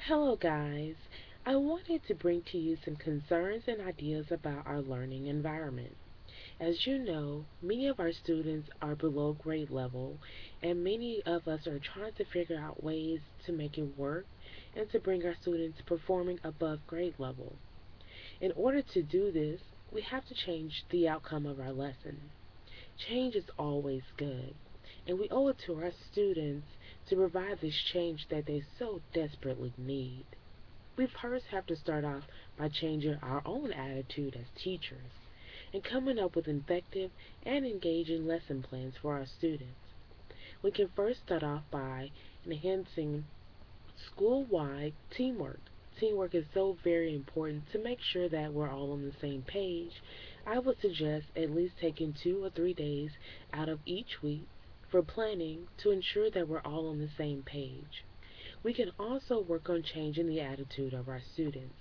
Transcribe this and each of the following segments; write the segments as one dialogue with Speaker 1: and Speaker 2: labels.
Speaker 1: Hello, guys. I wanted to bring to you some concerns and ideas about our learning environment. As you know, many of our students are below grade level, and many of us are trying to figure out ways to make it work and to bring our students performing above grade level. In order to do this, we have to change the outcome of our lesson. Change is always good, and we owe it to our students to provide this change that they so desperately need. We first have to start off by changing our own attitude as teachers and coming up with effective and engaging lesson plans for our students. We can first start off by enhancing school-wide teamwork. Teamwork is so very important to make sure that we're all on the same page. I would suggest at least taking 2 or 3 days out of each week for planning to ensure that we're all on the same page. We can also work on changing the attitude of our students.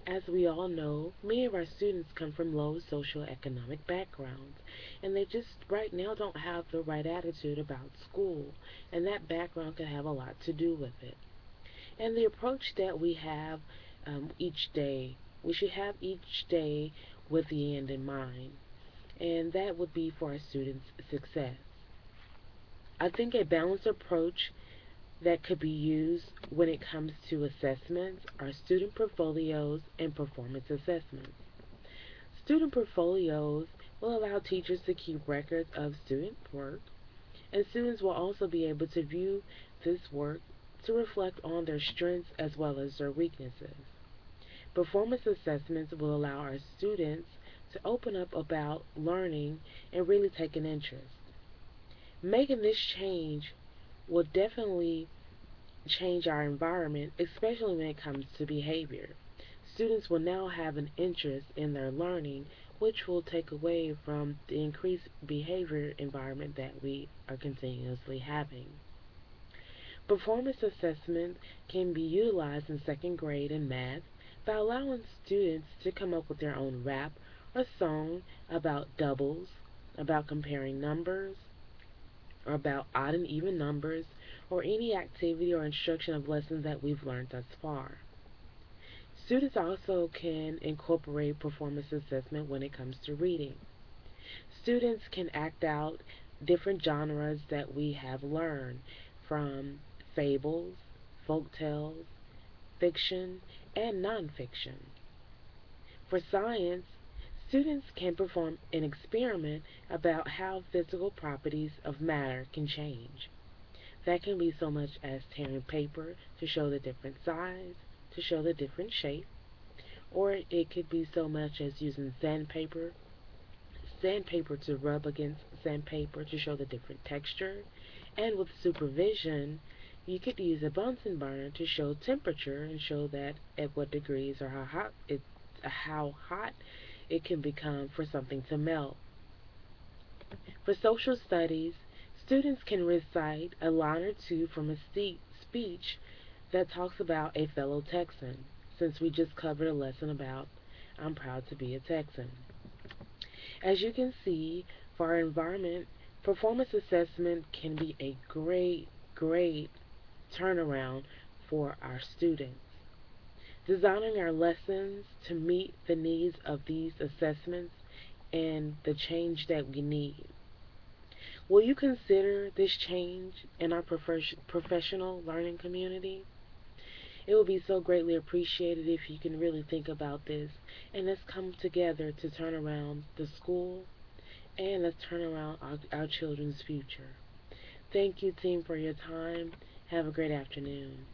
Speaker 1: As we all know, many of our students come from low socioeconomic backgrounds, and they just right now don't have the right attitude about school, and that background can have a lot to do with it. And the approach that we have each day, we should have each day with the end in mind, and that would be for our students' success. I think a balanced approach that could be used when it comes to assessments are student portfolios and performance assessments. Student portfolios will allow teachers to keep records of student work, and students will also be able to view this work to reflect on their strengths as well as their weaknesses. Performance assessments will allow our students to open up about learning and really take an interest. Making this change will definitely change our environment, especially when it comes to behavior. Students will now have an interest in their learning, which will take away from the increased behavior environment that we are continuously having. Performance assessment can be utilized in second grade in math by allowing students to come up with their own rap or song about doubles, about comparing numbers, or about odd and even numbers, or any activity or instruction of lessons that we've learned thus far. Students also can incorporate performance assessment when it comes to reading. Students can act out different genres that we have learned, from fables, folk tales, fiction, and nonfiction. For science, students can perform an experiment about how physical properties of matter can change. That can be so much as tearing paper to show the different size, to show the different shape, or it could be so much as using sandpaper to rub against sandpaper to show the different texture, and with supervision, you could use a Bunsen burner to show temperature and show that at what degrees or how hot it can become for something to melt. For social studies, students can recite a line or two from a speech that talks about a fellow Texan, since we just covered a lesson about I'm proud to be a Texan. As you can see, for our environment, performance assessment can be a great turnaround for our students. Designing our lessons to meet the needs of these assessments and the change that we need. Will you consider this change in our professional learning community? It will be so greatly appreciated if you can really think about this, and let's come together to turn around the school, and let's turn around our children's future. Thank you, team, for your time. Have a great afternoon.